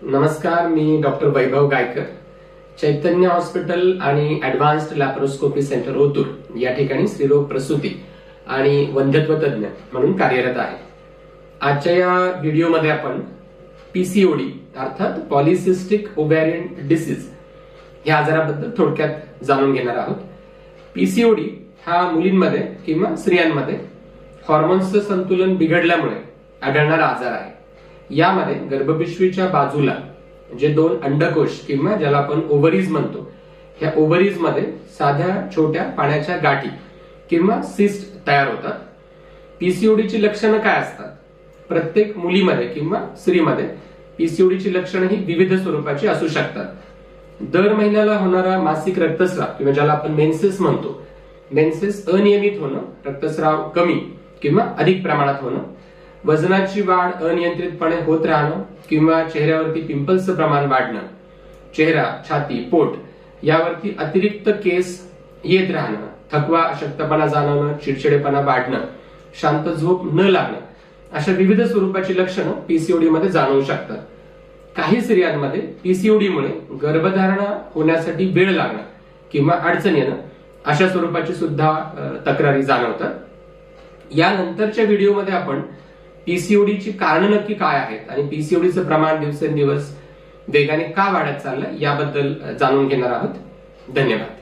नमस्कार, मी डॉक्टर वैभव गायकर, चैतन्य हॉस्पिटल आणि advanced laparoscopy centre Otur या ठिकाणी स्त्रीरोग प्रसूती आणि वंध्यत्व तज्ञ म्हणून कार्यरत आहे. आजच्या या व्हिडिओमध्ये आपण पीसीओडी अर्थात पॉलिसिस्टिक ओव्हॅरियन डिसीज या आजाराबद्दल थोडक्यात जाणून घेणार आहोत. पीसीओडी हा मुलींमध्ये किंवा स्त्रियांमध्ये हॉर्मोन्सचं संतुलन बिघडल्यामुळे आढळणारा आजार आहे. यामध्ये गर्भपिशवीच्या बाजूला जे दोन अंडकोश किंवा ज्याला आपण ओव्हरीज म्हणतो, ह्या ओव्हरीज मध्ये साध्या छोट्या पाण्याच्या गाठी किंवा सिस्ट तयार होतात. पीसीओडीची लक्षणं काय असतात? प्रत्येक मुलीमध्ये किंवा स्त्रीमध्ये पीसीओडीची लक्षणं ही विविध स्वरूपाची असू शकतात. दर महिन्याला होणारा मासिक रक्तस्राव किंवा ज्याला आपण मेन्सेस म्हणतो, मेन्सेस अनियमित होणं, रक्तस्राव कमी किंवा अधिक प्रमाणात होणं, वजनाची वाढ अनियंत्रितपणे होत राहणं किंवा चेहऱ्यावरती पिंपल्सचं प्रमाण वाढणं, चेहरा, छाती, पोट यावरती अतिरिक्त केस येत राहणं, थकवा, अशक्तपणा जाणवणं, चिडचिडेपणा वाढणं, शांत झोप न लागणं, अशा विविध स्वरूपाची लक्षणं पीसीओडी मध्ये जाणवू शकतात. काही स्त्रियांमध्ये पीसीओडीमुळे गर्भधारणा होण्यासाठी वेळ लागणं किंवा अडचण येणं अशा स्वरूपाची सुद्धा तक्रारी जाणवतात. यानंतरच्या व्हिडिओमध्ये आपण पीसीओडीची कारण नक्की काय आहेत आणि पीसीओडीचं प्रमाण दिवसेंदिवस वेगाने का वाढत चाललं याबद्दल जाणून घेणार आहोत. धन्यवाद.